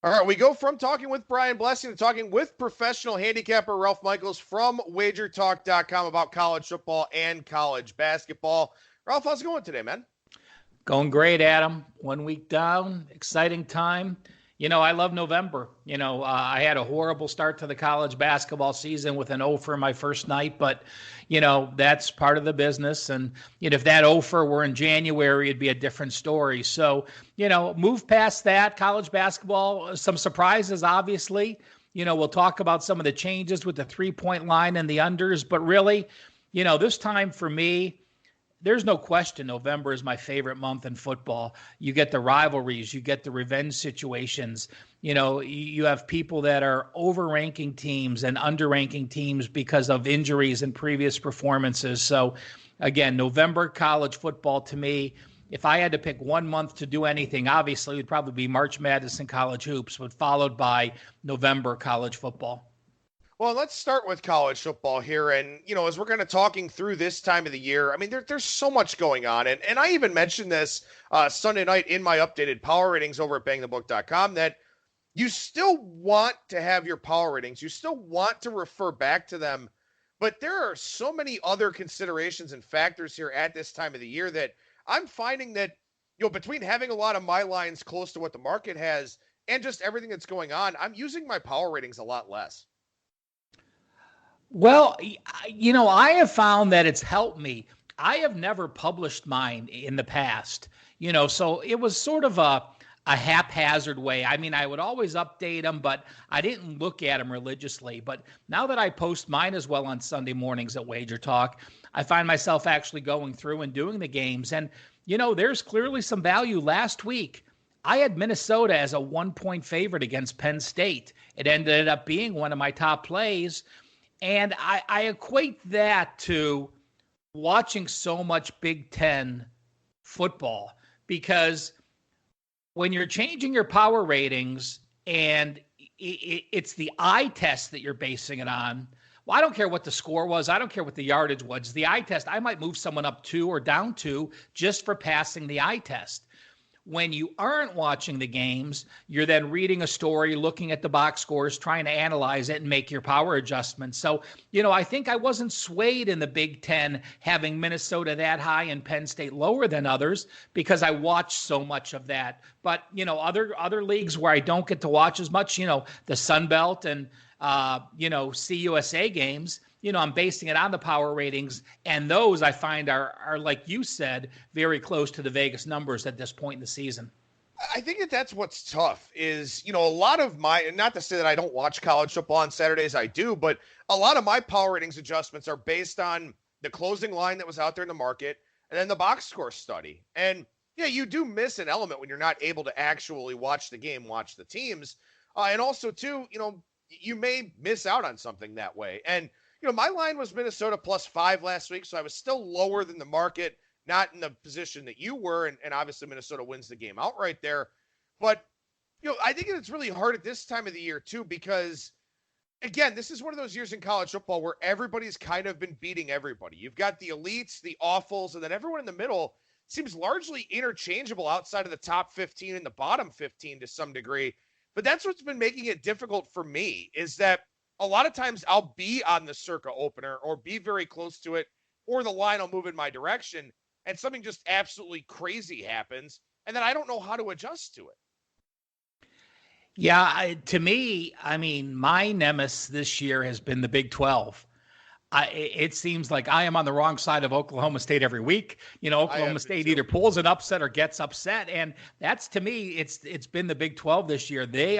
All right, we go from talking with Brian Blessing to talking with professional handicapper Ralph Michaels from wagertalk.com about college football and college basketball. Ralph, how's it going today, man? Going great, Adam. 1 week down, exciting time. I love November. I had a horrible start to the college basketball season with an 0 for my first night, but, that's part of the business. And, if that 0 for were in January, it'd be a different story. So, move past that. College basketball, some surprises, obviously. We'll talk about some of the changes with the 3-point line and the unders, but really, this time for me, there's no question November is my favorite month in football. You get the rivalries, you get the revenge situations. You have people that are overranking teams and underranking teams because of injuries and previous performances. So again, November college football to me, if I had to pick 1 month to do anything, obviously it would probably be March Madness and college hoops, but followed by November college football. Well, let's start with college football here. And, as we're kind of talking through this time of the year, I mean, there's so much going on. And I even mentioned this Sunday night in my updated power ratings over at BangTheBook.com that you still want to have your power ratings. You still want to refer back to them. But there are so many other considerations and factors here at this time of the year that I'm finding that, between having a lot of my lines close to what the market has and just everything that's going on, I'm using my power ratings a lot less. Well, I have found that it's helped me. I have never published mine in the past, so it was sort of a haphazard way. I mean, I would always update them, but I didn't look at them religiously. But now that I post mine as well on Sunday mornings at Wager Talk, I find myself actually going through and doing the games. And, there's clearly some value. Last week, I had Minnesota as a 1-point favorite against Penn State. It ended up being one of my top plays. And I equate that to watching so much Big Ten football, because when you're changing your power ratings and it's the eye test that you're basing it on, well, I don't care what the score was. I don't care what the yardage was. The eye test, I might move someone up 2 or down 2 just for passing the eye test. When you aren't watching the games, you're then reading a story, looking at the box scores, trying to analyze it and make your power adjustments. So, I think I wasn't swayed in the Big Ten having Minnesota that high and Penn State lower than others because I watched so much of that. But, other leagues where I don't get to watch as much, the Sun Belt and, CUSA games, I'm basing it on the power ratings, and those I find are like you said, very close to the Vegas numbers at this point in the season. I think that's what's tough is, a lot of my, not to say that I don't watch college football on Saturdays, I do, but a lot of my power ratings adjustments are based on the closing line that was out there in the market and then the box score study. And yeah, you do miss an element when you're not able to actually watch the game, watch the teams. And also too, you may miss out on something that way. And, my line was Minnesota +5 last week, so I was still lower than the market, not in the position that you were, and obviously Minnesota wins the game outright there. But, I think it's really hard at this time of the year, too, because, again, this is one of those years in college football where everybody's kind of been beating everybody. You've got the elites, the awfuls, and then everyone in the middle seems largely interchangeable outside of the top 15 and the bottom 15 to some degree. But that's what's been making it difficult for me, is that a lot of times I'll be on the circa opener or be very close to it, or the line will move in my direction and something just absolutely crazy happens. And then I don't know how to adjust to it. Yeah. To me, I mean, my nemesis this year has been the Big 12. It seems like I am on the wrong side of Oklahoma State every week. Oklahoma State either pulls an upset or gets upset. And that's, to me, it's been the Big 12 this year. They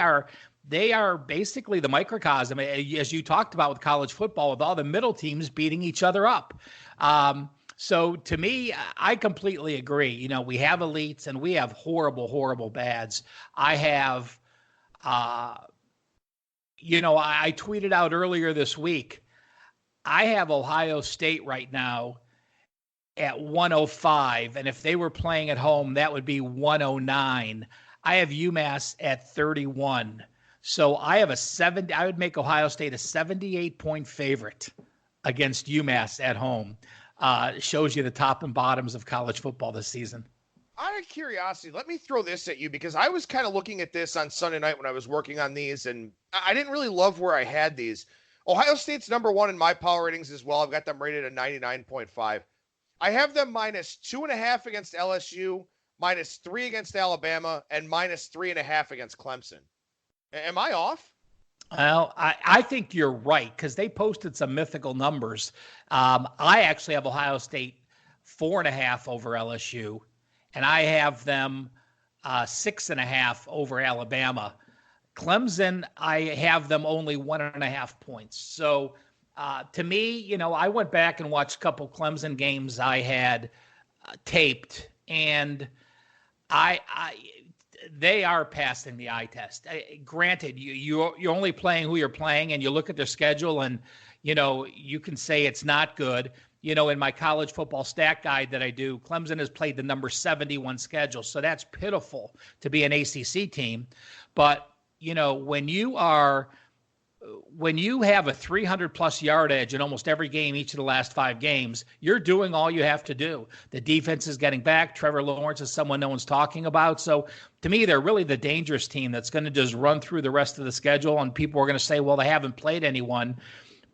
are basically the microcosm, as you talked about with college football, with all the middle teams beating each other up. So to me, I completely agree. We have elites and we have horrible, horrible bads. I have, I tweeted out earlier this week, I have Ohio State right now at 105. And if they were playing at home, that would be 109. I have UMass at 31. So I would make Ohio State a 78-point favorite against UMass at home. Shows you the top and bottoms of college football this season. out of curiosity, let me throw this at you because I was kind of looking at this on Sunday night when I was working on these, and I didn't really love where I had these. Ohio State's number one in my power ratings as well. I've got them rated at 99.5. I have them minus 2.5 against LSU, minus 3 against Alabama, and minus 3.5 against Clemson. Am I off? Well, I think you're right because they posted some mythical numbers. I actually have Ohio State 4.5 over LSU, and I have them 6.5 over Alabama. Clemson, I have them only 1.5 points. So to me, I went back and watched a couple Clemson games I had taped, and they are passing the eye test. Granted, you're only playing who you're playing, and you look at their schedule, and you can say it's not good. In my college football stat guide that I do, Clemson has played the number 71 schedule, so that's pitiful to be an ACC team. But when you have a 300-plus yard edge in almost every game, each of the last 5 games, you're doing all you have to do. The defense is getting back. Trevor Lawrence is someone no one's talking about. So to me, they're really the dangerous team that's going to just run through the rest of the schedule, and people are going to say, well, they haven't played anyone.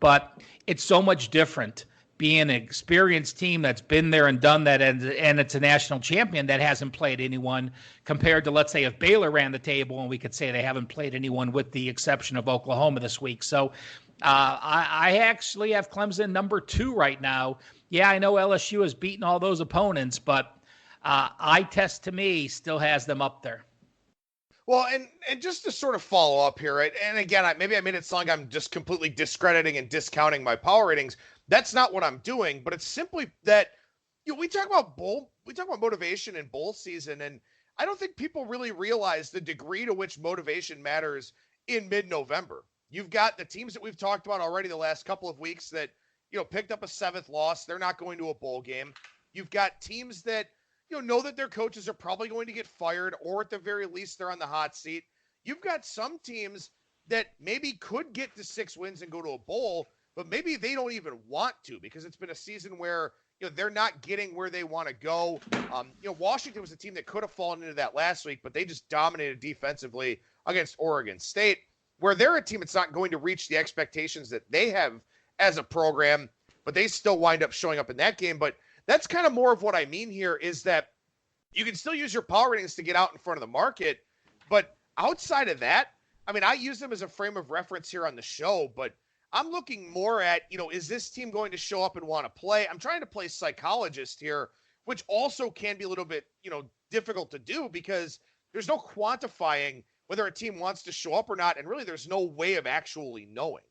But it's so much different being an experienced team that's been there and done that, and it's a national champion that hasn't played anyone compared to, let's say, if Baylor ran the table and we could say they haven't played anyone with the exception of Oklahoma this week. So I actually have Clemson number 2 right now. Yeah, I know LSU has beaten all those opponents, but eye test to me still has them up there. Well, and just to sort of follow up here, right? And again, maybe I made it sound like I'm just completely discrediting and discounting my power ratings. That's not what I'm doing, but it's simply that we talk about motivation in bowl season, and I don't think people really realize the degree to which motivation matters in mid-November. You've got the teams that we've talked about already the last couple of weeks that picked up a 7th loss. They're not going to a bowl game. You've got teams that know that their coaches are probably going to get fired, or at the very least they're on the hot seat. You've got some teams that maybe could get to 6 wins and go to a bowl, but maybe they don't even want to because it's been a season where they're not getting where they want to go. Washington was a team that could have fallen into that last week, but they just dominated defensively against Oregon State, where they're a team that's not going to reach the expectations that they have as a program, but they still wind up showing up in that game. But that's kind of more of what I mean here is that you can still use your power ratings to get out in front of the market, but outside of that, I use them as a frame of reference here on the show, but I'm looking more at, is this team going to show up and want to play? I'm trying to play psychologist here, which also can be a little bit, difficult to do because there's no quantifying whether a team wants to show up or not, and really there's no way of actually knowing.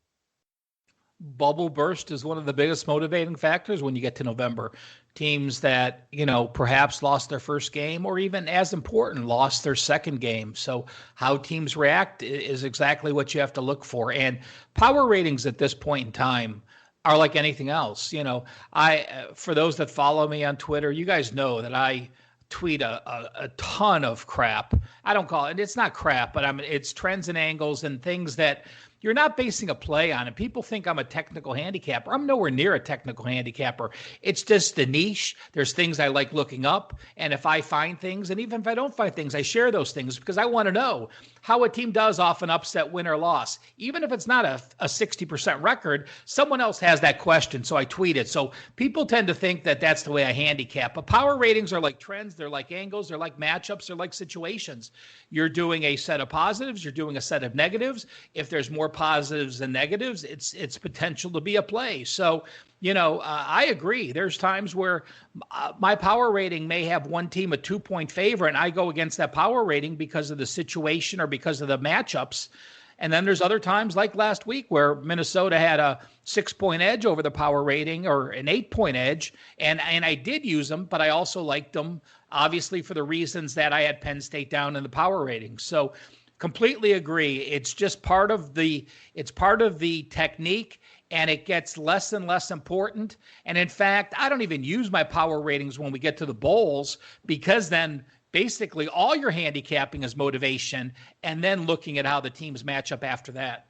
Bubble burst is one of the biggest motivating factors when you get to November. Teams that, perhaps lost their first game, or even as important, lost their second game. So how teams react is exactly what you have to look for. And power ratings at this point in time are like anything else. For those that follow me on Twitter, you guys know that I tweet a ton of crap. I don't call it, it's not crap, but it's trends and angles and things that you're not basing a play on. And people think I'm a technical handicapper. I'm nowhere near a technical handicapper. It's just a niche. There's things I like looking up. And if I find things, and even if I don't find things, I share those things because I want to know how a team does off an upset win or loss. Even if it's not a 60% record, someone else has that question, so I tweet it. So people tend to think that that's the way I handicap. But power ratings are like trends. They're like angles. They're like matchups. They're like situations. You're doing a set of positives. You're doing a set of negatives. If there's more positives than negatives, it's potential to be a play. So, I agree. There's times where my power rating may have one team a 2-point favor, and I go against that power rating because of the situation or because of the matchups. And then there's other times like last week where Minnesota had a 6-point edge over the power rating, or an 8-point edge. And I did use them, but I also liked them, obviously, for the reasons that I had Penn State down in the power rating. So completely agree. It's just part of the technique, and it gets less and less important. And in fact, I don't even use my power ratings when we get to the bowls, because then basically all your handicapping is motivation and then looking at how the teams match up after that.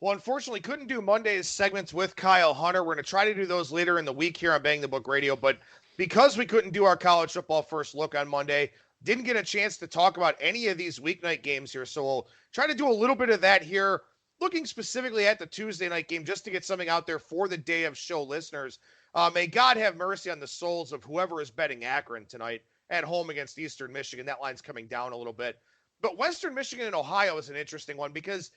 Well, unfortunately, couldn't do Monday's segments with Kyle Hunter. We're going to try to do those later in the week here on Bang the Book Radio, but because we couldn't do our college football first look on Monday, didn't get a chance to talk about any of these weeknight games here. So we'll try to do a little bit of that here, looking specifically at the Tuesday night game just to get something out there for the day of show listeners. May God have mercy on the souls of whoever is betting Akron tonight at home against Eastern Michigan. That line's coming down a little bit. But Western Michigan and Ohio is an interesting one because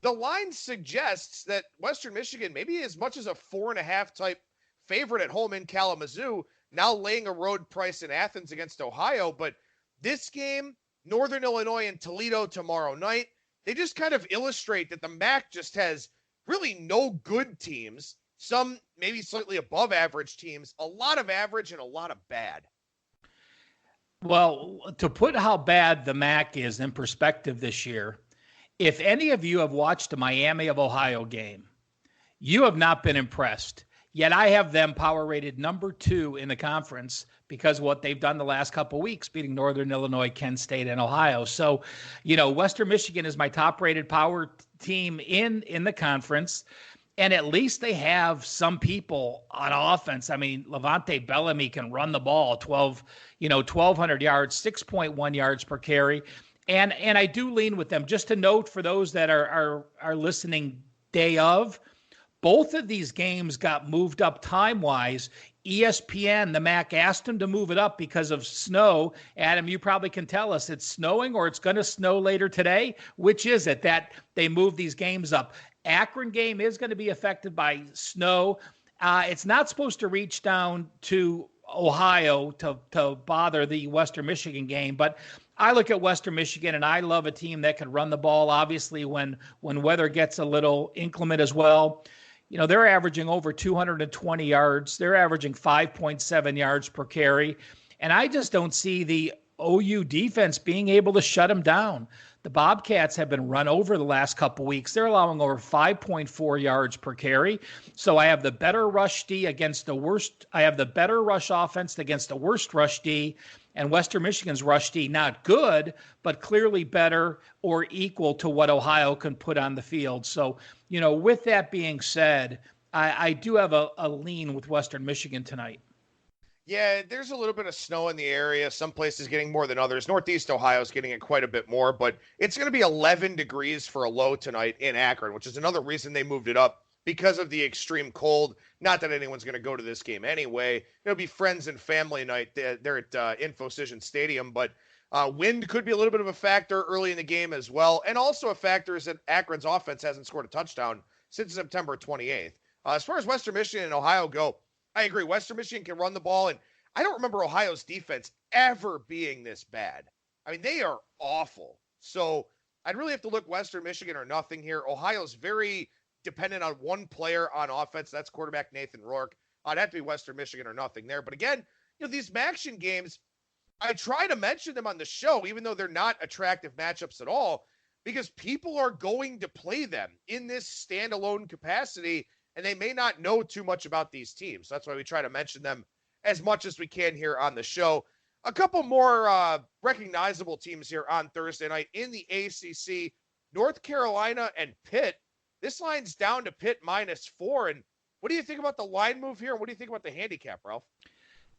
the line suggests that Western Michigan, maybe as much as a 4.5 type favorite at home in Kalamazoo, now laying a road price in Athens against Ohio. But this game, Northern Illinois and Toledo tomorrow night, they just kind of illustrate that the MAC just has really no good teams, some maybe slightly above average teams, a lot of average and a lot of bad. Well, to put how bad the MAC is in perspective this year, if any of you have watched the Miami of Ohio game, you have not been impressed. Yet I have them power rated number 2 in the conference because of what they've done the last couple of weeks, beating Northern Illinois, Kent State, and Ohio. So, Western Michigan is my top rated power team in the conference. And at least they have some people on offense. I mean, Levante Bellamy can run the ball 1,200 yards, 6.1 yards per carry. And I do lean with them. Just to note for those that are listening day of, both of these games got moved up time-wise. ESPN, the MAC, asked them to move it up because of snow. Adam, you probably can tell us it's snowing or it's going to snow later today. Which is it that they moved these games up? Akron game is going to be affected by snow. It's not supposed to reach down to Ohio to bother the Western Michigan game, but I look at Western Michigan and I love a team that can run the ball, obviously, when weather gets a little inclement as well. They're averaging over 220 yards. They're averaging 5.7 yards per carry. And I just don't see the OU defense being able to shut them down. The Bobcats have been run over the last couple weeks. They're allowing over 5.4 yards per carry. So I have the better rush D against the worst. I have the better rush offense against the worst rush D. And Western Michigan's rush D, not good, but clearly better or equal to what Ohio can put on the field. So, with that being said, I do have a lean with Western Michigan tonight. Yeah, there's a little bit of snow in the area. Some places getting more than others. Northeast Ohio is getting it quite a bit more, but it's going to be 11 degrees for a low tonight in Akron, which is another reason they moved it up because of the extreme cold. Not that anyone's going to go to this game anyway. It'll be friends and family night there at InfoCision Stadium, but wind could be a little bit of a factor early in the game as well. And also a factor is that Akron's offense hasn't scored a touchdown since September 28th. As far as Western Michigan and Ohio go, I agree. Western Michigan can run the ball, and I don't remember Ohio's defense ever being this bad. I mean, they are awful. So I'd really have to look Western Michigan or nothing here. Ohio's very dependent on one player on offense. That's quarterback Nathan Rourke. I'd have to be Western Michigan or nothing there. But again, these MACtion games, I try to mention them on the show, even though they're not attractive matchups at all, because people are going to play them in this standalone capacity, and they may not know too much about these teams. That's why we try to mention them as much as we can here on the show. A couple more recognizable teams here on Thursday night in the ACC, North Carolina and Pitt. This line's down to Pitt -4. And what do you think about the line move here? And what do you think about the handicap, Ralph?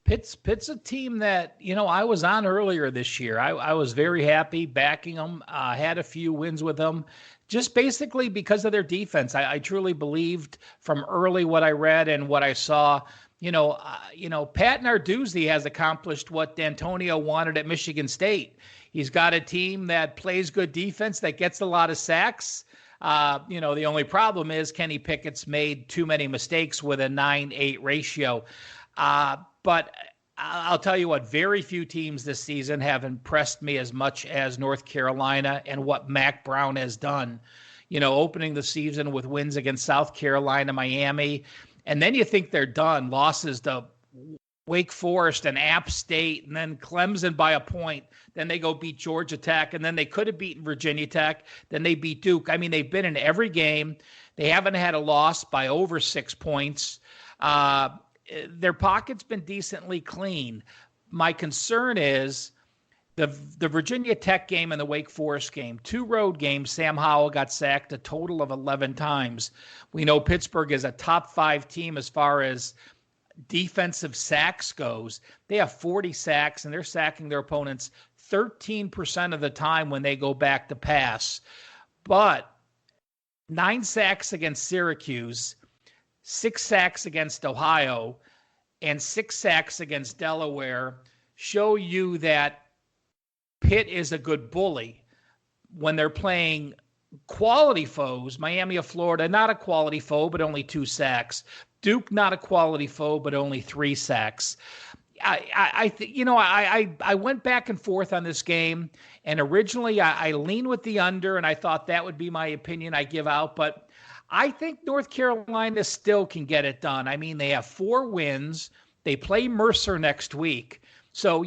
Pitt's a team that, I was on earlier this year. I was very happy backing them, had a few wins with them, just basically because of their defense. I truly believed from early what I read and what I saw. Pat Narduzzi has accomplished what D'Antonio wanted at Michigan State. He's got a team that plays good defense, that gets a lot of sacks. The only problem is Kenny Pickett's made too many mistakes with a 9-8 ratio. But I'll tell you what, very few teams this season have impressed me as much as North Carolina and what Mac Brown has done. Opening the season with wins against South Carolina, Miami, and then you think they're done. Losses to Wake Forest and App State, and then Clemson by a point. Then they go beat Georgia Tech, and then they could have beaten Virginia Tech. Then they beat Duke. I mean, they've been in every game. They haven't had a loss by over 6 points. Their pocket's been decently clean. My concern is the Virginia Tech game and the Wake Forest game. 2 road games, Sam Howell got sacked a total of 11 times. We know Pittsburgh is a top 5 team as far as defensive sacks goes, they have 40 sacks, and they're sacking their opponents 13% of the time when they go back to pass. But 9 sacks against Syracuse, 6 sacks against Ohio, and 6 sacks against Delaware show you that Pitt is a good bully. When they're playing quality foes, Miami of Florida, not a quality foe, but only 2 sacks. Duke, not a quality foe, but only 3 sacks. I went back and forth on this game, and originally I leaned with the under, and I thought that would be my opinion I give out, but I think North Carolina still can get it done. I mean, they have 4 wins. They play Mercer next week. So,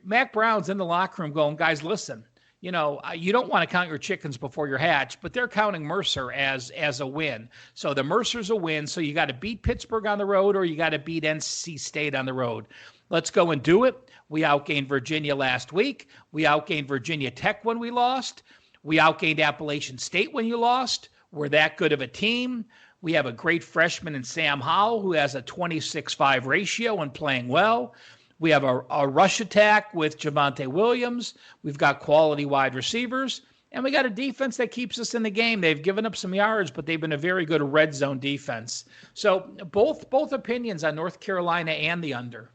Mac Brown's in the locker room going, guys, listen, you don't want to count your chickens before you're hatched, but they're counting Mercer as a win. So the Mercer's a win. So you got to beat Pittsburgh on the road, or you got to beat NC State on the road. Let's go and do it. We outgained Virginia last week. We outgained Virginia Tech when we lost. We outgained Appalachian State when you lost. We're that good of a team. We have a great freshman in Sam Howell who has a 26-5 ratio and playing well. We have a rush attack with Javonte Williams. We've got quality wide receivers. And we got a defense that keeps us in the game. They've given up some yards, but they've been a very good red zone defense. So both opinions on North Carolina and the under.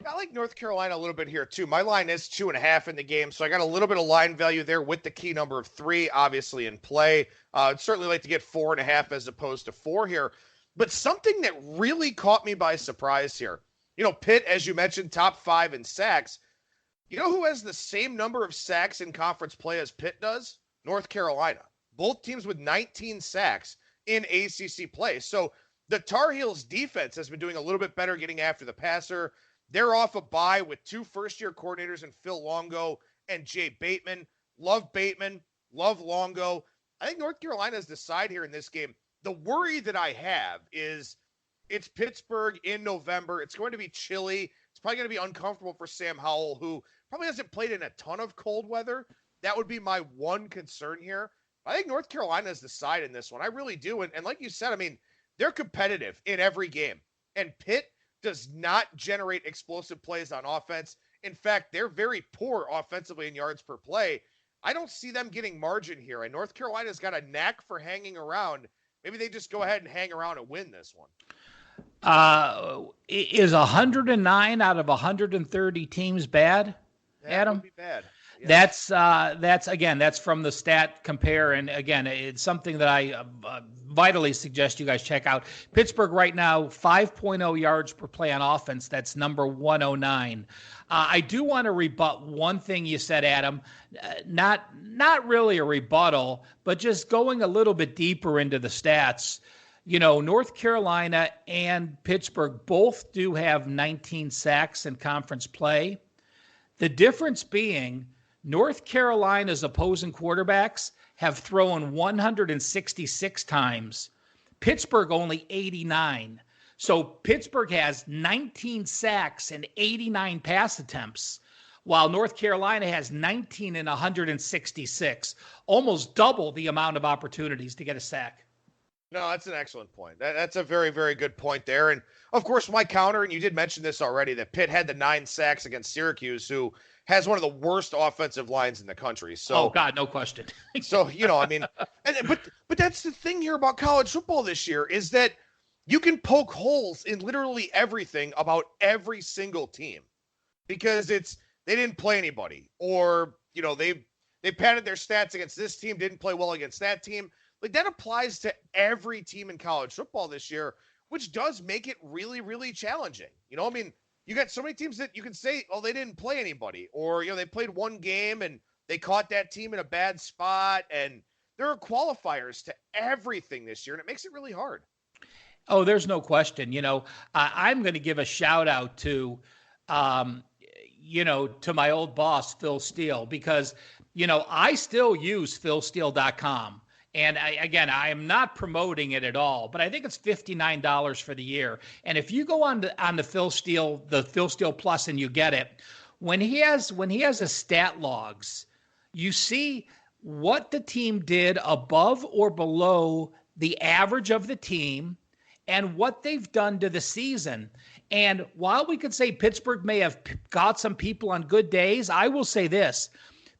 I like North Carolina a little bit here, too. My line is 2.5 in the game, so I got a little bit of line value there with the key number of 3, obviously, in play. I'd certainly like to get 4.5 as opposed to 4 here. But something that really caught me by surprise here, Pitt, as you mentioned, top 5 in sacks. You know who has the same number of sacks in conference play as Pitt does? North Carolina. Both teams with 19 sacks in ACC play. So the Tar Heels defense has been doing a little bit better getting after the passer. They're off a bye with 2 first-year coordinators in Phil Longo and Jay Bateman. Love Bateman. Love Longo. I think North Carolina is the side here in this game. The worry that I have is it's Pittsburgh in November. It's going to be chilly. It's probably going to be uncomfortable for Sam Howell, who probably hasn't played in a ton of cold weather. That would be my one concern here. I think North Carolina is the side in this one. I really do. And like you said, I mean, they're competitive in every game. And Pitt does not generate explosive plays on offense. In fact, they're very poor offensively in yards per play. I don't see them getting margin here. And North Carolina's got a knack for hanging around. Maybe they just go ahead and hang around and win this one. Is 109 out of 130 teams bad, Adam? That would be bad. Yes. That's from the Stat Compare, and again, it's something that I vitally suggest you guys check out. Pittsburgh right now 5.0 yards per play on offense. That's number 109. I do want to rebut one thing you said, Adam. Not really a rebuttal, but just going a little bit deeper into the stats. North Carolina and Pittsburgh both do have 19 sacks in conference play. The difference being North Carolina's opposing quarterbacks have thrown 166 times. Pittsburgh only 89. So Pittsburgh has 19 sacks and 89 pass attempts, while North Carolina has 19 and 166, almost double the amount of opportunities to get a sack. No, that's an excellent point. That's a very, very good point there. And, of course, my counter, and you did mention this already, that Pitt had the 9 sacks against Syracuse, who has one of the worst offensive lines in the country. So, oh, God, no question. So, but that's the thing here about college football this year is that you can poke holes in literally everything about every single team because they didn't play anybody, or, they padded their stats against this team, didn't play well against that team. Like, that applies to every team in college football this year, which does make it really, really challenging. You got so many teams that you can say, oh, they didn't play anybody, or, they played one game and they caught that team in a bad spot. And there are qualifiers to everything this year, and it makes it really hard. Oh, there's no question. I'm going to give a shout out to, to my old boss, Phil Steele, because, I still use philsteele.com. And I am not promoting it at all, but I think it's $59 for the year. And if you go on the Phil Steele Plus and you get it, when he has a stat logs, you see what the team did above or below the average of the team, and what they've done to the season. And while we could say Pittsburgh may have got some people on good days, I will say this.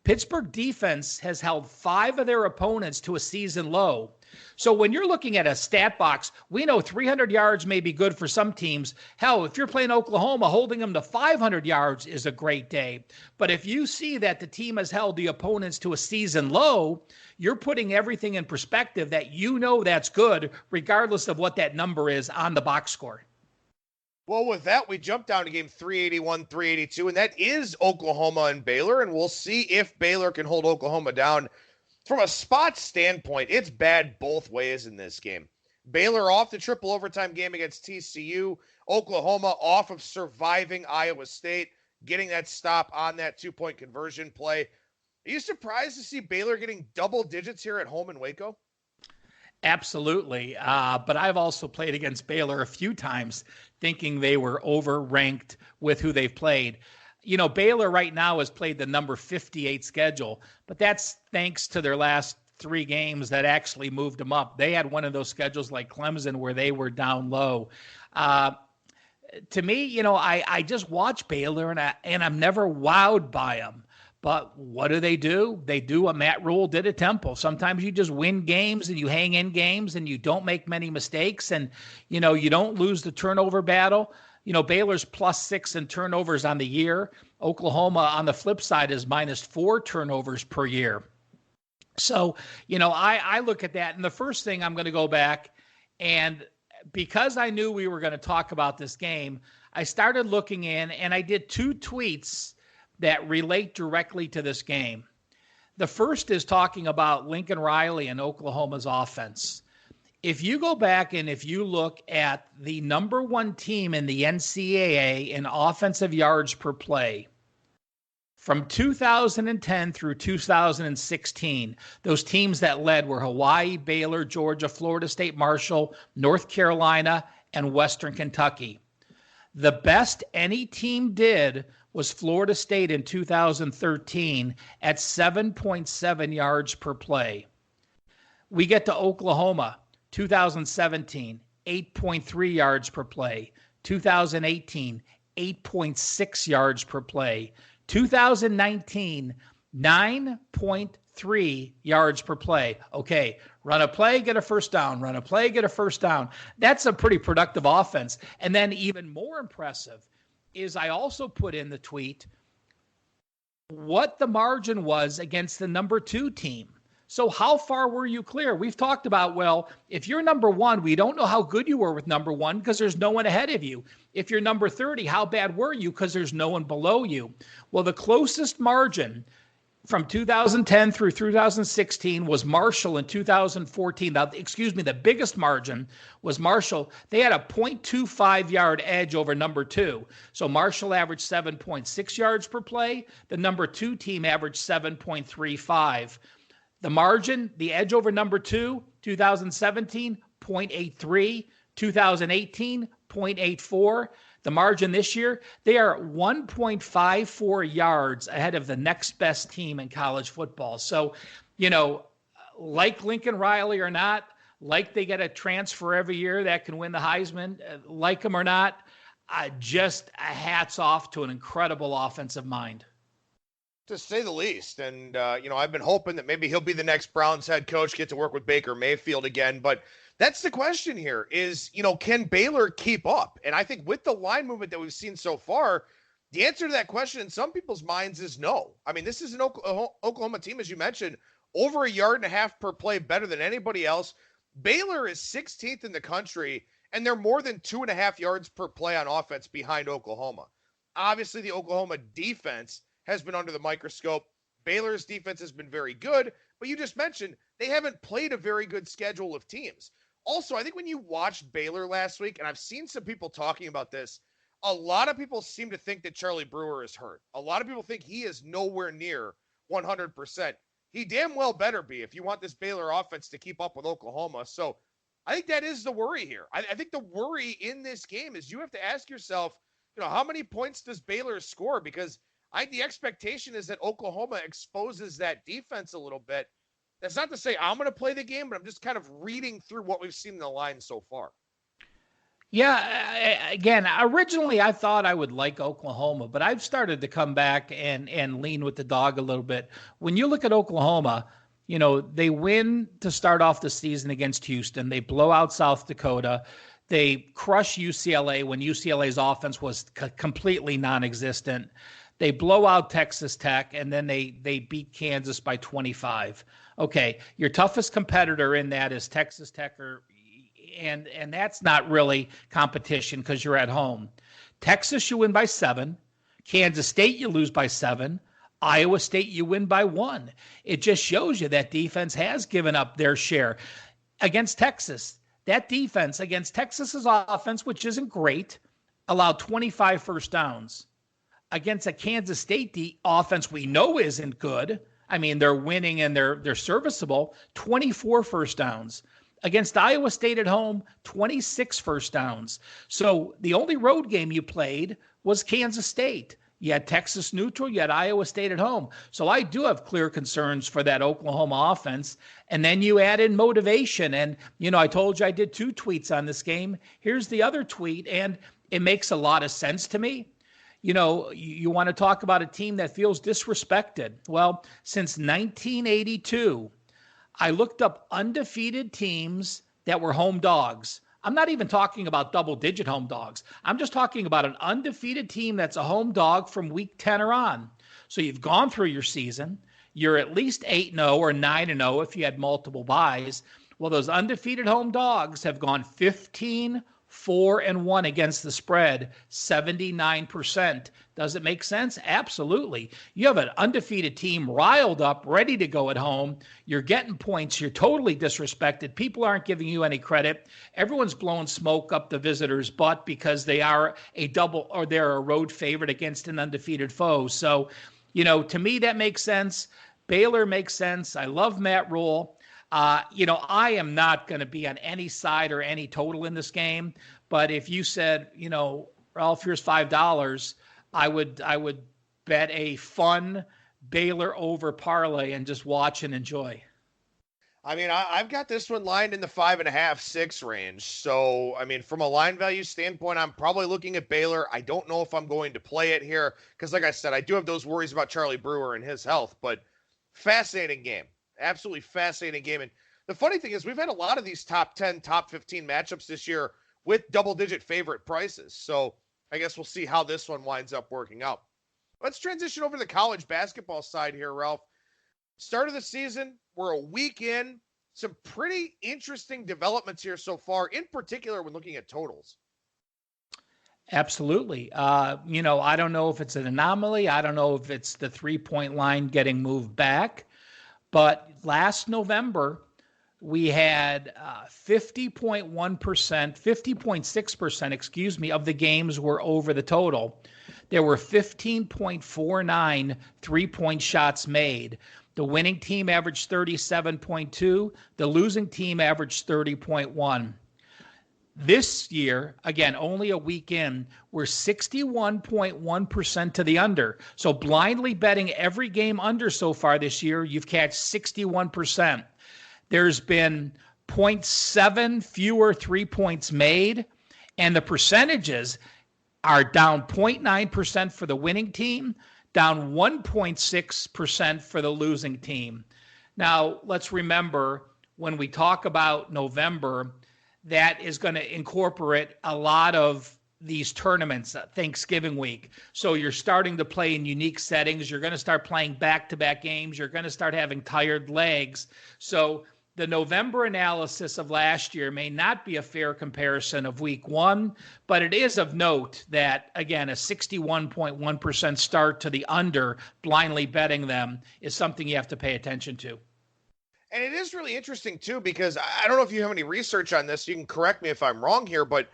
Pittsburgh defense has held 5 of their opponents to a season low. So when you're looking at a stat box, we know 300 yards may be good for some teams. Hell, if you're playing Oklahoma, holding them to 500 yards is a great day. But if you see that the team has held the opponents to a season low, you're putting everything in perspective that you know that's good, regardless of what that number is on the box score. Well, with that, we jump down to game 381, 382, and that is Oklahoma and Baylor, and we'll see if Baylor can hold Oklahoma down. From a spot standpoint, it's bad both ways in this game. Baylor off the triple overtime game against TCU, Oklahoma off of surviving Iowa State, getting that stop on that 2-point conversion play. Are you surprised to see Baylor getting double digits here at home in Waco? Absolutely. But I've also played against Baylor a few times thinking they were overranked with who they've played. You know, Baylor right now has played the number 58 schedule, but that's thanks to their last 3 games that actually moved them up. They had one of those schedules like Clemson where they were down low. To me, you know, I just watch Baylor and I'm never wowed by them. But what do? They do what Matt Rule did at Temple. Sometimes you just win games and you hang in games and you don't make many mistakes and, you know, you don't lose the turnover battle. You know, Baylor's +6 in turnovers on the year. Oklahoma, on the flip side, is -4 turnovers per year. So, you know, I look at that. And the first thing I'm going to go back, and because I knew we were going to talk about this game, I started looking in and I did 2 tweets that relate directly to this game. The first is talking about Lincoln Riley and Oklahoma's offense. If you go back and if you look at the number 1 team in the NCAA in offensive yards per play, from 2010 through 2016, those teams that led were Hawaii, Baylor, Georgia, Florida State, Marshall, North Carolina, and Western Kentucky. The best any team did was Florida State in 2013 at 7.7 yards per play. We get to Oklahoma, 2017, 8.3 yards per play. 2018, 8.6 yards per play. 2019, 9.3 yards per play. Okay, run a play, get a first down. Run a play, get a first down. That's a pretty productive offense. And then even more impressive is I also put in the tweet what the margin was against the number 2 team. So how far were you clear? We've talked about, well, if you're number 1, we don't know how good you were with number 1 because there's no one ahead of you. If you're number 30, how bad were you because there's no one below you? Well, the closest margin from 2010 through 2016 was Marshall in 2014. Now, the biggest margin was Marshall. They had a 0.25 yard edge over number 2. So Marshall averaged 7.6 yards per play. The number 2 team averaged 7.35. The margin, the edge over number 2, 2017, 0.83. 2018, 0.84. The margin this year, they are 1.54 yards ahead of the next best team in college football. So, you know, like Lincoln Riley or not, like they get a transfer every year that can win the Heisman, like them or not, just hats off to an incredible offensive mind. To say the least. And, you know, I've been hoping that maybe he'll be the next Browns head coach, get to work with Baker Mayfield again. But that's the question here is, you know, can Baylor keep up? And I think with the line movement that we've seen so far, the answer to that question in some people's minds is no. I mean, this is an Oklahoma team, as you mentioned, over 1.5 yards per play better than anybody else. Baylor is 16th in the country, and they're more than 2.5 yards per play on offense behind Oklahoma. Obviously, the Oklahoma defense has been under the microscope. Baylor's defense has been very good, but you just mentioned they haven't played a very good schedule of teams. Also, I think when you watched Baylor last week, and I've seen some people talking about this, a lot of people seem to think that Charlie Brewer is hurt. A lot of people think he is nowhere near 100%. He damn well better be if you want this Baylor offense to keep up with Oklahoma. So I think that is the worry here. I think the worry in this game is you have to ask yourself, you know, how many points does Baylor score? Because the expectation is that Oklahoma exposes that defense a little bit. That's not to say I'm going to play the game, but I'm just kind of reading through what we've seen in the line so far. Yeah, again, originally I thought I would like Oklahoma, but I've started to come back and lean with the dog a little bit. When you look at Oklahoma, they win to start off the season against Houston. They blow out South Dakota. They crush UCLA when UCLA's offense was completely non-existent. They blow out Texas Tech, and then they beat Kansas by 25. Okay, your toughest competitor in that is Texas Tech, and that's not really competition because you're at home. Texas, you win by 7. Kansas State, you lose by 7. Iowa State, you win by 1. It just shows you that defense has given up their share. Against Texas, that defense against Texas's offense, which isn't great, allowed 25 first downs. Against a Kansas State offense we know isn't good. I mean, they're winning and they're serviceable. 24 first downs. Against Iowa State at home, 26 first downs. So the only road game you played was Kansas State. You had Texas neutral, you had Iowa State at home. So I do have clear concerns for that Oklahoma offense. And then you add in motivation. And, I told you I did 2 tweets on this game. Here's the other tweet, and it makes a lot of sense to me. You want to talk about a team that feels disrespected. Well, since 1982, I looked up undefeated teams that were home dogs. I'm not even talking about double-digit home dogs. I'm just talking about an undefeated team that's a home dog from week 10 or on. So you've gone through your season. You're at least 8-0 or 9-0 if you had multiple buys. Well, those undefeated home dogs have gone 15-4-1 against the spread, 79%. Does it make sense? Absolutely. You have an undefeated team riled up, ready to go at home. You're getting points. You're totally disrespected. People aren't giving you any credit. Everyone's blowing smoke up the visitor's butt because they are they're a road favorite against an undefeated foe. So, to me, that makes sense. Baylor makes sense. I love Matt Rule. I am not going to be on any side or any total in this game. But if you said, Ralph, here's $5, I would bet a fun Baylor over parlay and just watch and enjoy. I mean, I've got this one lined in the 5.5, 6 range. So, I mean, from a line value standpoint, I'm probably looking at Baylor. I don't know if I'm going to play it here because, like I said, I do have those worries about Charlie Brewer and his health. But fascinating game. Absolutely fascinating game. And the funny thing is we've had a lot of these top 10, top 15 matchups this year with double-digit favorite prices. So I guess we'll see how this one winds up working out. Let's transition over to the college basketball side here, Ralph. Start of the season, we're a week in. Some pretty interesting developments here so far, in particular when looking at totals. Absolutely. I don't know if it's an anomaly. I don't know if it's the 3-point line getting moved back. But last November, we had 50.6%, of the games were over the total. There were 15.49 3-point shots made. The winning team averaged 37.2. The losing team averaged 30.1. This year, again, only a week in, we're 61.1% to the under. So blindly betting every game under so far this year, you've catched 61%. There's been 0.7 fewer 3 points made, and the percentages are down 0.9% for the winning team, down 1.6% for the losing team. Now, let's remember when we talk about November, that is going to incorporate a lot of these tournaments, Thanksgiving week. So you're starting to play in unique settings. You're going to start playing back-to-back games. You're going to start having tired legs. So the November analysis of last year may not be a fair comparison of week 1, but it is of note that, again, a 61.1% start to the under, blindly betting them, is something you have to pay attention to. And it is really interesting, too, because I don't know if you have any research on this. You can correct me if I'm wrong here, but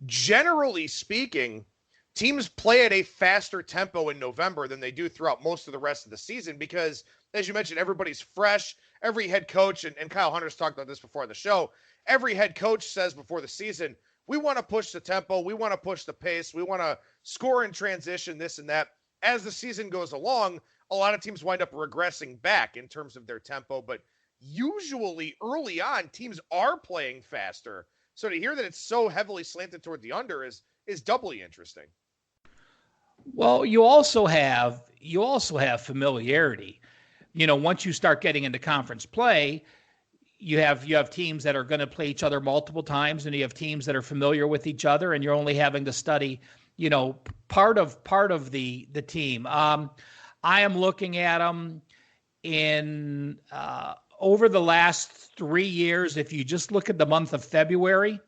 generally speaking, teams play at a faster tempo in November than they do throughout most of the rest of the season because, as you mentioned, everybody's fresh. Every head coach, and Kyle Hunter's talked about this before on the show, every head coach says before the season, we want to push the tempo, we want to push the pace, we want to score in transition, this and that. As the season goes along, a lot of teams wind up regressing back in terms of their tempo, but usually early on, teams are playing faster So to hear that it's so heavily slanted toward the under is doubly interesting. Well, you also have familiarity. Once you start getting into conference play, you have teams that are going to play each other multiple times, and you have teams that are familiar with each other, and you're only having to study, part of the team. I am looking at them in over the last 3 years. If you just look at the month of February,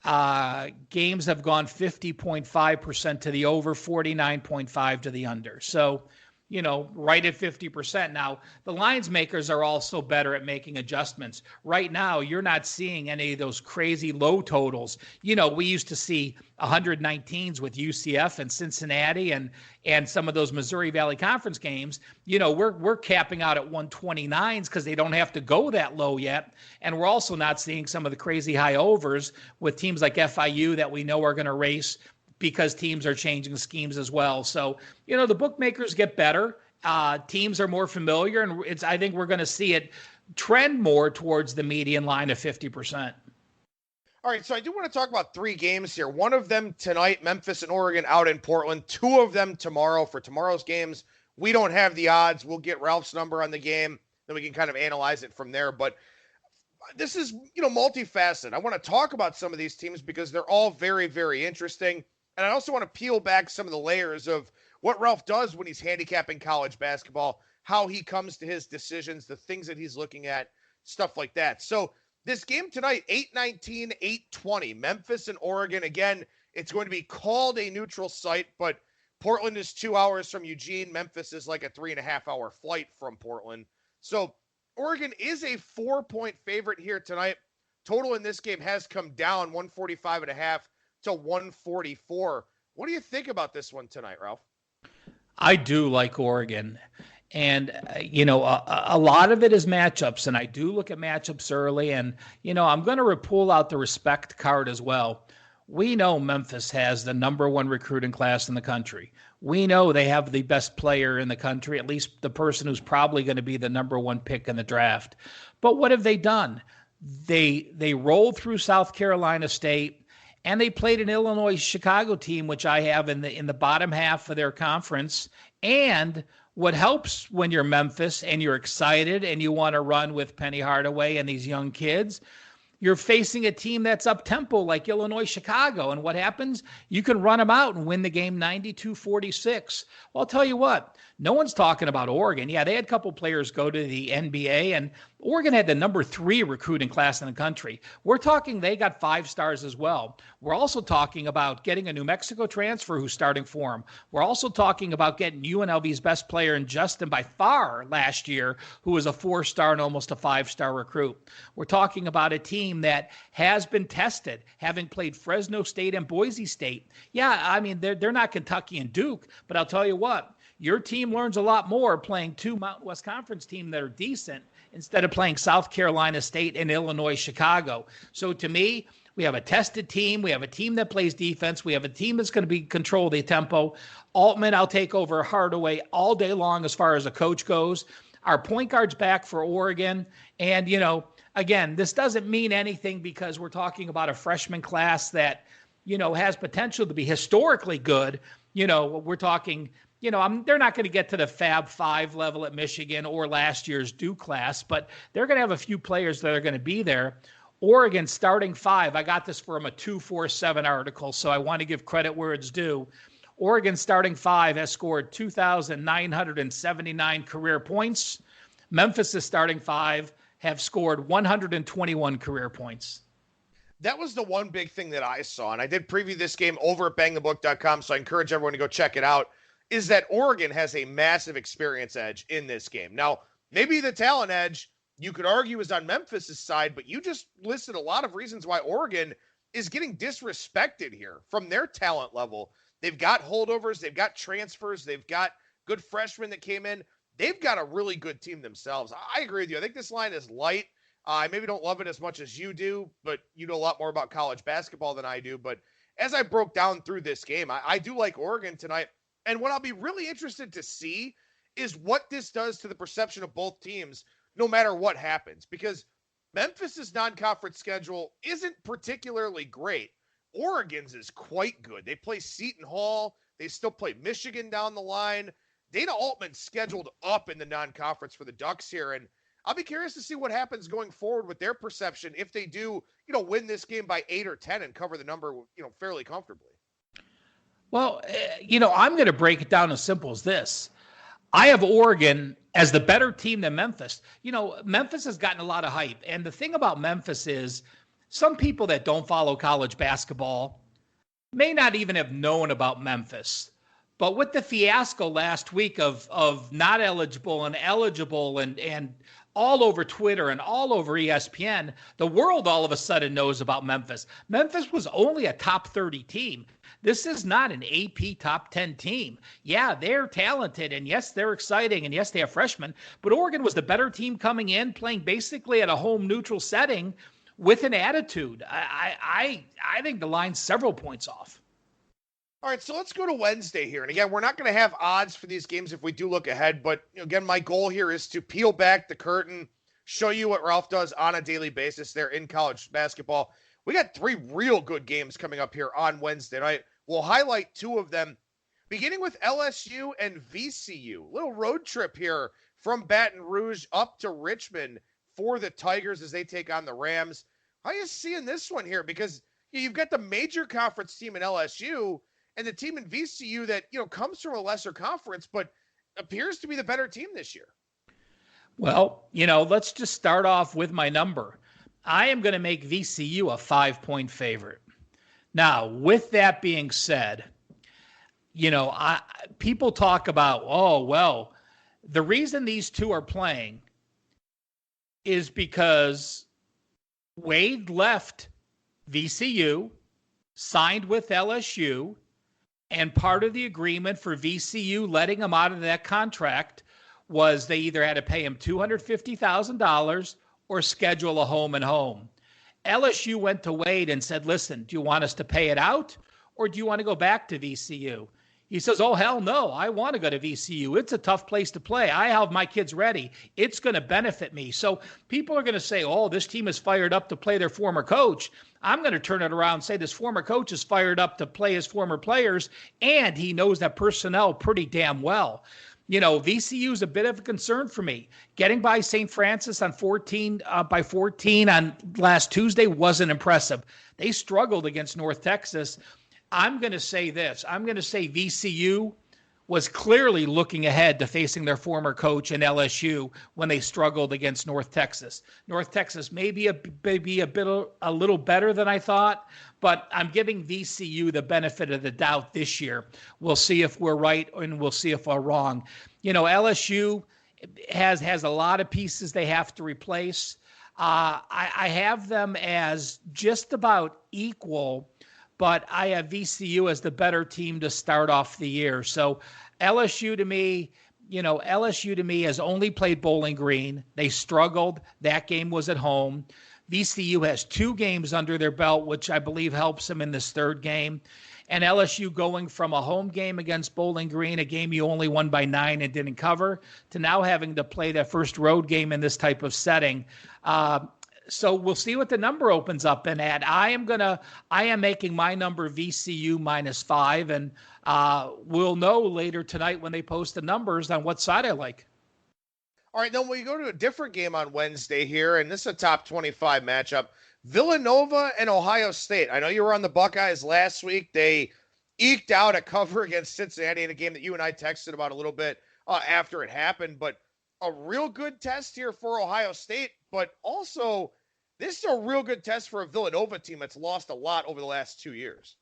games have gone 50.5% to the over, 49.5 to the under. So, right at 50%. Now, the lines makers are also better at making adjustments. Right now, you're not seeing any of those crazy low totals. We used to see 119s with UCF and Cincinnati and some of those Missouri Valley Conference games. We're capping out at 129s because they don't have to go that low yet. And we're also not seeing some of the crazy high overs with teams like FIU that we know are going to race because teams are changing schemes as well. So, the bookmakers get better. Teams are more familiar, and I think we're going to see it trend more towards the median line of 50%. All right, so I do want to talk about 3 games here. One of them tonight, Memphis and Oregon out in Portland. 2 of them tomorrow. For tomorrow's games, we don't have the odds. We'll get Ralph's number on the game, then we can kind of analyze it from there. But this is, multifaceted. I want to talk about some of these teams because they're all very, very interesting. And I also want to peel back some of the layers of what Ralph does when he's handicapping college basketball, how he comes to his decisions, the things that he's looking at, stuff like that. So this game tonight, 8:19, 8:20, Memphis and Oregon. Again, it's going to be called a neutral site, but Portland is 2 hours from Eugene. Memphis is like a 3.5-hour flight from Portland. So Oregon is a 4-point favorite here tonight. Total in this game has come down 145.5 to 144. What do you think about this one tonight, Ralph? I do like Oregon. And, a lot of it is matchups, and I do look at matchups early. And, I'm going to pull out the respect card as well. We know Memphis has the number 1 recruiting class in the country. We know they have the best player in the country, at least the person who's probably going to be the number 1 pick in the draft. But what have they done? They rolled through South Carolina State, and they played an Illinois-Chicago team, which I have in the bottom half of their conference. And what helps when you're Memphis and you're excited and you want to run with Penny Hardaway and these young kids, you're facing a team that's up-tempo like Illinois-Chicago. And what happens? You can run them out and win the game 92-46. Well, I'll tell you what, no one's talking about Oregon. Yeah, they had a couple players go to the NBA, and Oregon had the number 3 recruiting class in the country. We're talking they got 5 stars as well. We're also talking about getting a New Mexico transfer who's starting for them. We're also talking about getting UNLV's best player in Justin by far last year, who was a 4-star and almost a 5-star recruit. We're talking about a team that has been tested, having played Fresno State and Boise State. Yeah, I mean, they're not Kentucky and Duke, but I'll tell you what, your team learns a lot more playing 2 Mountain West Conference teams that are decent instead of playing South Carolina State and Illinois-Chicago. So to me, we have a tested team. We have a team that plays defense. We have a team that's going to control the tempo. Altman, I'll take over Hardaway all day long as far as a coach goes. Our point guard's back for Oregon. And, again, this doesn't mean anything because we're talking about a freshman class that, has potential to be historically good. We're talking, they're not going to get to the Fab 5 level at Michigan or last year's Duke class, but they're going to have a few players that are going to be there. Oregon starting 5. I got this from a 247 article, so I want to give credit where it's due. Oregon starting 5 has scored 2,979 career points. Memphis is starting 5 have scored 121 career points. That was the one big thing that I saw, and I did preview this game over at BangTheBook.com, so I encourage everyone to go check it out, is that Oregon has a massive experience edge in this game. Now, maybe the talent edge, you could argue, is on Memphis' side, but you just listed a lot of reasons why Oregon is getting disrespected here from their talent level. They've got holdovers, they've got transfers, they've got good freshmen that came in. They've got a really good team themselves. I agree with you. I think this line is light. I maybe don't love it as much as you do, but you know a lot more about college basketball than I do. But as I broke down through this game, I do like Oregon tonight. And what I'll be really interested to see is what this does to the perception of both teams, no matter what happens. Because Memphis's non-conference schedule isn't particularly great. Oregon's is quite good. They play Seton Hall. They still play Michigan down the line. Dana Altman's scheduled up in the non-conference for the Ducks here, and I'll be curious to see what happens going forward with their perception if they do, win this game by 8 or 10 and cover the number, fairly comfortably. Well, I'm going to break it down as simple as this. I have Oregon as the better team than Memphis. Memphis has gotten a lot of hype. And the thing about Memphis is some people that don't follow college basketball may not even have known about Memphis. But with the fiasco last week of not eligible and eligible and all over Twitter and all over ESPN, the world all of a sudden knows about Memphis. Memphis was only a top 30 team. This is not an AP top 10 team. Yeah, they're talented, and yes, they're exciting, and yes, they have freshmen, but Oregon was the better team coming in, playing basically at a home neutral setting with an attitude. I think the line's several points off. All right, so let's go to Wednesday here. And again, we're not going to have odds for these games if we do look ahead, but again, my goal here is to peel back the curtain, show you what Ralph does on a daily basis there in college basketball. We got 3 real good games coming up here on Wednesday night. We'll highlight 2 of them, beginning with LSU and VCU. Little road trip here from Baton Rouge up to Richmond for the Tigers as they take on the Rams. How are you seeing this one here? Because you've got the major conference team in LSU and the team in VCU that, comes from a lesser conference, but appears to be the better team this year. Well, let's just start off with my number. I am going to make VCU a 5-point favorite. Now, with that being said, people talk about, the reason these two are playing is because Wade left VCU, signed with LSU, and part of the agreement for VCU letting him out of that contract was they either had to pay him $250,000 or schedule a home and home. LSU went to Wade and said, listen, do you want us to pay it out or do you want to go back to VCU? He says, oh, hell no, I want to go to VCU. It's a tough place to play. I have my kids ready. It's going to benefit me. So people are going to say, oh, this team is fired up to play their former coach. I'm going to turn it around and say this former coach is fired up to play his former players, and he knows that personnel pretty damn well. VCU is a bit of a concern for me. Getting by St. Francis on 14 on last Tuesday wasn't impressive. They struggled against North Texas. I'm going to say this. I'm going to say VCU was clearly looking ahead to facing their former coach in LSU when they struggled against North Texas. North Texas may be a little better than I thought, but I'm giving VCU the benefit of the doubt this year. We'll see if we're right and we'll see if we're wrong. LSU has a lot of pieces they have to replace. I have them as just about equal, but I have VCU as the better team to start off the year. So LSU to me has only played Bowling Green. They struggled. That game was at home. VCU has 2 games under their belt, which I believe helps them in this third game. And LSU going from a home game against Bowling Green, a game you only won by 9 and didn't cover, to now having to play that first road game in this type of setting. So we'll see what the number opens up and at. I am making my number VCU -5, and we'll know later tonight when they post the numbers on what side I like. All right, then we go to a different game on Wednesday here, and this is a top 25 matchup. Villanova and Ohio State. I know you were on the Buckeyes last week. They eked out a cover against Cincinnati in a game that you and I texted about a little bit after it happened, but a real good test here for Ohio State, but also this is a real good test for a Villanova team that's lost a lot over the last 2 years.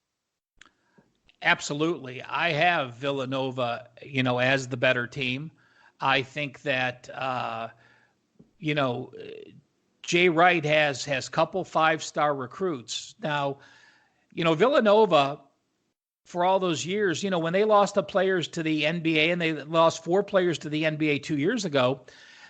Absolutely. I have Villanova, as the better team. I think that, Jay Wright has a couple 5-star recruits. Now, Villanova, for all those years, when they lost the players to the NBA and they lost 4 players to the NBA 2 years ago,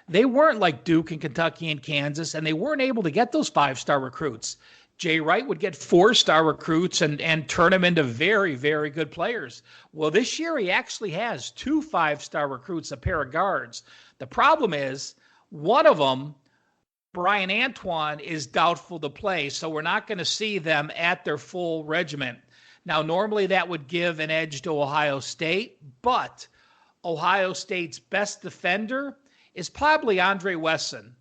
they weren't like Duke and Kentucky and Kansas, and they weren't able to get those 5-star recruits. Jay Wright would get 4-star recruits and turn them into very, very good players. Well, this year he actually has 2 5-star recruits, a pair of guards. The problem is one of them Brian Antoine is doubtful to play, so we're not going to see them at their full regiment. Now, normally that would give an edge to Ohio State, but Ohio State's best defender is probably Andre Wesson,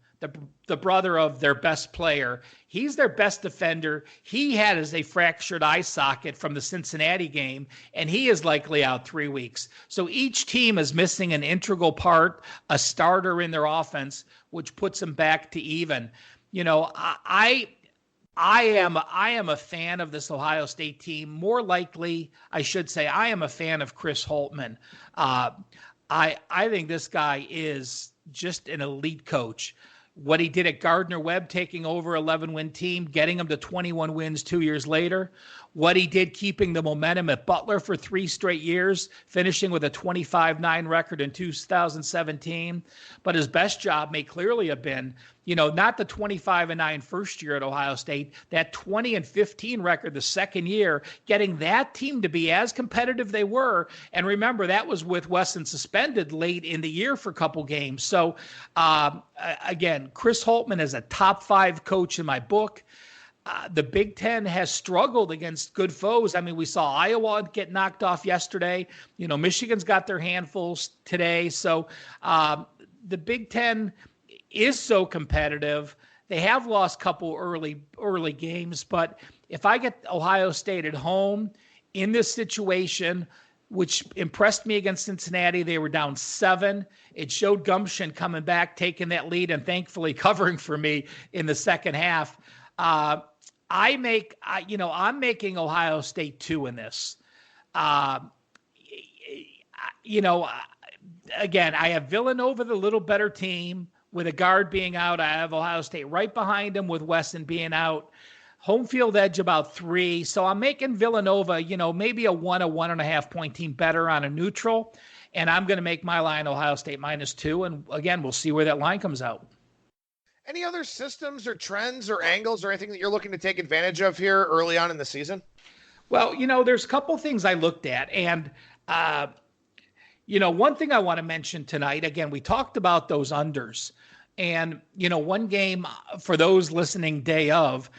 the brother of their best player. He's their best defender. He had a fractured eye socket from the Cincinnati game, and he is likely out 3 weeks. So each team is missing an integral part, a starter in their offense, which puts them back to even. You know, I am a fan of this Ohio State team. More likely, I should say, I am a fan of Chris Holtmann. I think this guy is just an elite coach. What he did at Gardner-Webb, taking over 11-win team, getting them to 21 wins 2 years later. What he did keeping the momentum at Butler for 3 straight years, finishing with a 25-9 record in 2017. But his best job may clearly have been, you know, not the 25-9 first year at Ohio State, that 20-15 record the second year, getting that team to be as competitive they were. And remember, that was with Wesson suspended late in the year for a couple games. So, again, Chris Holtmann is a top 5 coach in my book. The Big Ten has struggled against good foes. I mean, we saw Iowa get knocked off yesterday. You know, Michigan's got their handfuls today. So the Big Ten is so competitive. They have lost a couple early games, but if I get Ohio State at home in this situation, which impressed me against Cincinnati, they were down 7. It showed gumption coming back, taking that lead, and thankfully covering for me in the second half. I'm making Ohio State 2 in this. Again, I have Villanova, the little better team, with a guard being out. I have Ohio State right behind him with Wesson being out. Home field edge about 3. So I'm making Villanova, maybe a 1.5 point team better on a neutral. And I'm going to make my line Ohio State -2. And again, we'll see where that line comes out. Any other systems or trends or angles or anything that you're looking to take advantage of here early on in the season? Well, there's a couple things I looked at. And, one thing I want to mention tonight, again, we talked about those unders. And, one game for those listening day of,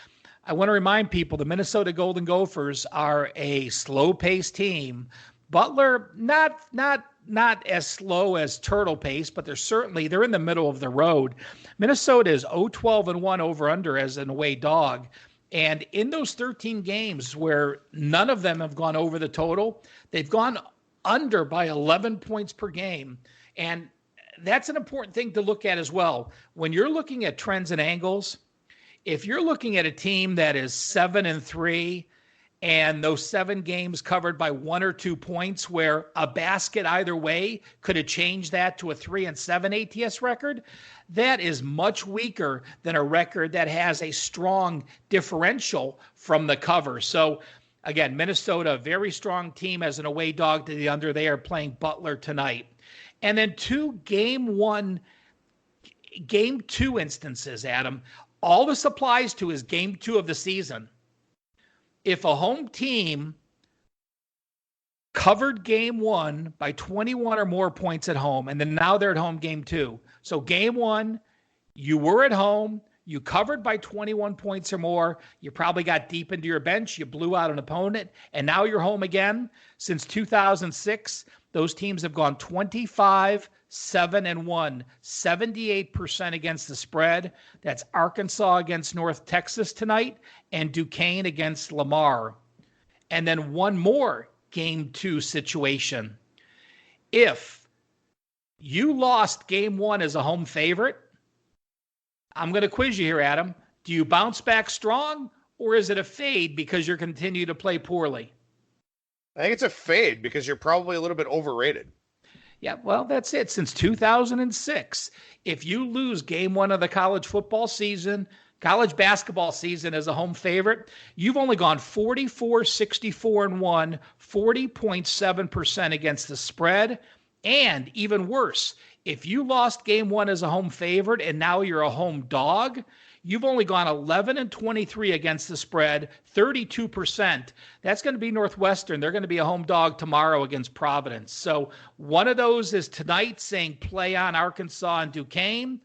I want to remind people the Minnesota Golden Gophers are a slow-paced team. Butler, not as slow as turtle pace, but they're in the middle of the road. Minnesota is 0-12-1 over-under as an away dog. And in those 13 games where none of them have gone over the total, they've gone under by 11 points per game. And that's an important thing to look at as well. When you're looking at trends and angles, if you're looking at a team that is 7-3 and those 7 games covered by 1 or 2 points where a basket either way could have changed that to a 3-7 ATS record, that is much weaker than a record that has a strong differential from the cover. So again, Minnesota, a very strong team as an away dog to the under. They are playing Butler tonight. And then 2 game 2 instances, Adam. All this applies to is game 2 of the season. If a home team covered game 1 by 21 or more points at home, and then now they're at home game 2. So game 1, you were at home, you covered by 21 points or more, you probably got deep into your bench, you blew out an opponent, and now you're home again. Since 2006, those teams have gone 25-7-1, 78% against the spread. That's Arkansas against North Texas tonight and Duquesne against Lamar. And then one more game 2 situation. If you lost game 1 as a home favorite, I'm going to quiz you here, Adam. Do you bounce back strong, or is it a fade because you're continuing to play poorly? I think it's a fade because you're probably a little bit overrated. Yeah, well, that's it. Since 2006, if you lose game 1 of the college football season, college basketball season as a home favorite, you've only gone 44-64-1, 40.7% against the spread. And even worse, if you lost game 1 as a home favorite and now you're a home dog, you've only gone 11-23 against the spread, 32%. That's going to be Northwestern. They're going to be a home dog tomorrow against Providence. So one of those is tonight saying play on Arkansas and Duquesne.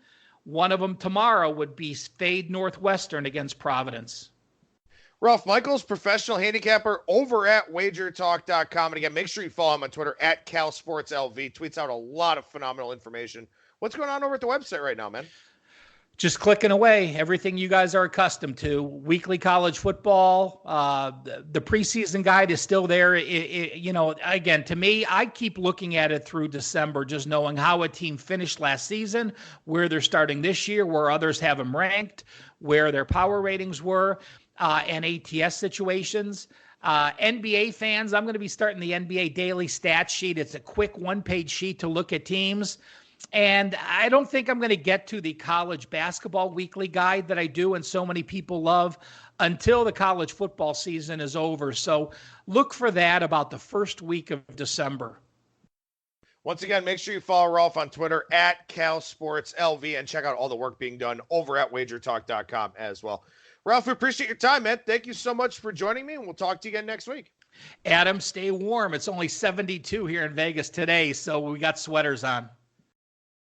One of them tomorrow would be fade Northwestern against Providence. Ralph Michaels, professional handicapper over at wagertalk.com. And again, make sure you follow him on Twitter at CalSportsLV. Tweets out a lot of phenomenal information. What's going on over at the website right now, man? Just clicking away, everything you guys are accustomed to. Weekly college football. The preseason guide is still there. Again, to me, I keep looking at it through December, just knowing how a team finished last season, where they're starting this year, where others have them ranked, where their power ratings were, and ATS situations. NBA fans, I'm going to be starting the NBA daily stat sheet. It's a quick one-page sheet to look at teams. And I don't think I'm going to get to the college basketball weekly guide that I do and so many people love until the college football season is over. So look for that about the first week of December. Once again, make sure you follow Ralph on Twitter at CalSportsLV and check out all the work being done over at wagertalk.com as well. Ralph, we appreciate your time, man. Thank you so much for joining me, and we'll talk to you again next week. Adam, stay warm. It's only 72 here in Vegas today, so we got sweaters on.